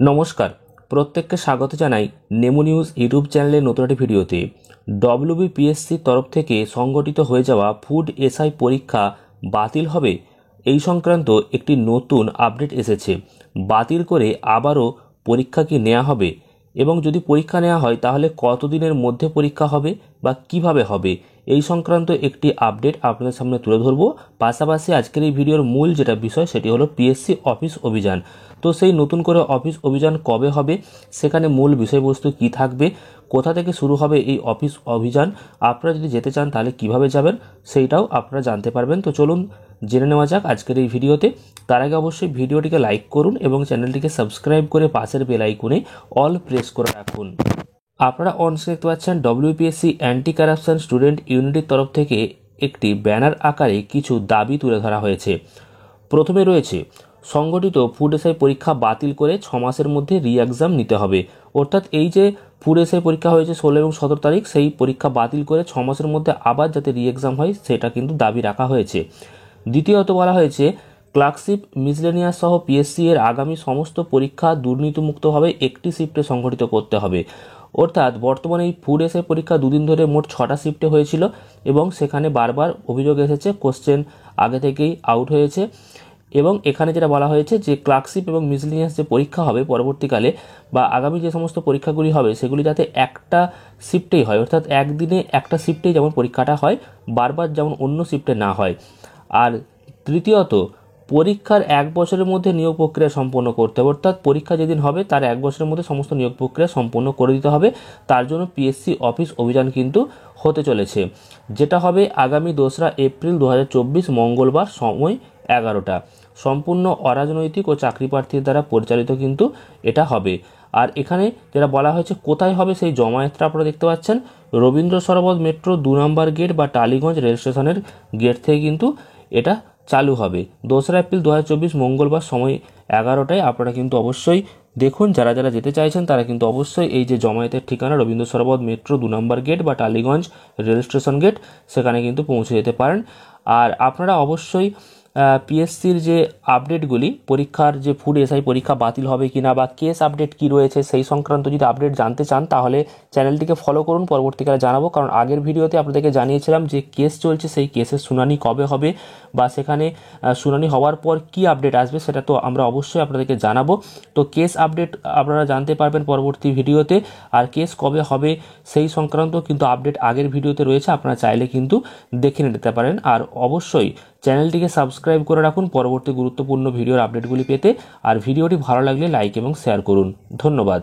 নমস্কার, প্রত্যেককে স্বাগত জানাই নেমো নিউজ ইউটিউব চ্যানেলের নতুন একটি ভিডিওতে। ডব্লিউবিপিএসসির তরফ থেকে সংগঠিত হয়ে যাওয়া ফুড এসআই পরীক্ষা বাতিল হবে, এই সংক্রান্ত একটি নতুন আপডেট এসেছে। বাতিল করে আবারও পরীক্ষা কি নেওয়া হবে, এবং যদি পরীক্ষা নেওয়া হয় তাহলে কতদিনের মধ্যে পরীক্ষা হবে বা কিভাবে হবে, এই সংক্রান্ত একটি আপডেট আপনাদের সামনে তুলে ধরব। পাশাপাশি আজকের এই ভিডিওর মূল যেটা বিষয় সেটি হলো পিএসসি অফিস অভিযান। তো সেই নতুন করে অফিস অভিযান কবে হবে, সেখানে মূল বিষয়বস্তু কি থাকবে, কোথা থেকে শুরু হবে এই অফিস অভিযান, আপনারা যদি যেতে চান তাহলে কিভাবে যাবেন সেইটাও আপনারা জানতে পারবেন। তো চলুন জেনে নেওয়া যাক আজকের এই ভিডিওতে। তার আগে অবশ্যই ভিডিওটিকে লাইক করুন এবং চ্যানেলটিকে সাবস্ক্রাইব করে পাশের বেল আইকনে অল প্রেস করে রাখুন। আপনারা অন স্ক্রিনে দেখতে পাচ্ছেন ডব্লিউপিএসসি অ্যান্টি কারাপশন স্টুডেন্ট ইউনিটির তরফ থেকে একটি ব্যানার আকারে কিছু দাবি তুলে ধরা হয়েছে। প্রথমে রয়েছে সংগঠিত ফুড এসআই পরীক্ষা বাতিল করে 6 মাসের মধ্যে রি এক্সাম নিতে হবে। অর্থাৎ এই যে ফুড এসআই পরীক্ষা হয়েছে 16 এবং 17 তারিখ, সেই পরীক্ষা বাতিল করে 6 মাসের মধ্যে আবার যাতে রি এক্সাম হয় সেটা কিন্তু দাবি রাখা হয়েছে। দ্বিতীয়ত বলা হয়েছে ক্লার্কশিপ, মিসলেনিয়াস সহ পিএসসি এর আগামী সমস্ত পরীক্ষা দুর্নীতিমুক্তভাবে একটি শিফটে সংগঠিত করতে হবে। অর্থাৎ বর্তমানে এই ফুড এসআই পরীক্ষা দুদিন ধরে মোট 6টা শিফটে হয়েছিল এবং সেখানে বারবার অভিযোগ এসেছে কোশ্চেন আগে থেকেই আউট হয়েছে। এবং এখানে যেটা বলা হয়েছে যে ক্লার্কশিপ এবং মিসলেনিয়াস যে পরীক্ষা হবে পরবর্তীকালে বা আগামী যে সমস্ত পরীক্ষাগুলি হবে সেগুলি যাতে একটা শিফটেই হয়, অর্থাৎ একদিনে একটা শিফটেই যেমন পরীক্ষাটা হয়, বারবার যেমন অন্য শিফটে না হয়। আর তৃতীয়ত পরীক্ষার 1 বছরের মধ্যে নিয়োগ প্রক্রিয়া সম্পন্ন করতে হবে, অর্থাৎ পরীক্ষা যেদিন হবে তার 1 বছরের মধ্যে সমস্ত নিয়োগ প্রক্রিয়া সম্পন্ন করে দিতে হবে। তার জন্য পিএসসি অফিস অভিযান কিন্তু হতে চলেছে, যেটা হবে আগামী 2রা এপ্রিল 2024 মঙ্গলবার, সময় 11টা। সম্পূর্ণ অরাজনৈতিক ও চাকরি প্রার্থীর দ্বারা পরিচালিত কিন্তু এটা হবে। আর এখানে যেটা বলা হয়েছে কোথায় হবে সেই জমায়েতটা আপনারা দেখতে পাচ্ছেন, রবীন্দ্র সরোবর মেট্রো 2 নম্বর গেট বা টালিগঞ্জ রেল স্টেশনের গেট থেকে কিন্তু এটা চালু হবে। 2রা এপ্রিল 2024 মঙ্গলবার, সময় 11টায়। আপনারা কিন্তু অবশ্যই দেখুন, যারা যারা যেতে চাইছেন তারা কিন্তু অবশ্যই এই যে জমায়েতের ঠিকানা রবীন্দ্র সরোবর মেট্রো 2 নম্বর গেট বা টালিগঞ্জ রেল স্টেশন গেট, সেখানে কিন্তু পৌঁছে যেতে পারেন। আর আপনারা অবশ্যই পিএসসির যে আপডেটগুলি, পরীক্ষার যে ফুড এসআই পরীক্ষা বাতিল হবে কিনা বা কেস আপডেট কি রয়েছে সেই সংক্রান্ত যদি আপডেট জানতে চান তাহলে চ্যানেলটিকে ফলো করুন, পরবর্তীকালে জানাবো। কারণ আগের ভিডিওতে আপনাদেরকে জানিয়েছিলাম যে কেস চলছে, সেই কেসের শুনানি কবে হবে বা সেখানে শুনানি হওয়ার পর কি আপডেট আসবে সেটা তো আমরা অবশ্যই আপনাদেরকে জানাবো। তো কেস আপডেট আপনারা জানতে পারবেন পরবর্তী ভিডিওতে, আর কেস কবে হবে সেই সংক্রান্ত কিন্তু আপডেট আগের ভিডিওতে রয়েছে, আপনারা চাইলে কিন্তু দেখে নিতে পারেন। আর অবশ্যই চ্যানেলটিকে সাবস্ক্রাইব করে রাখুন পরবর্তী গুরুত্বপূর্ণ ভিডিওর আপডেটগুলি পেতে। আর ভিডিওটি ভালো লাগলে লাইক এবং শেয়ার করুন। ধন্যবাদ।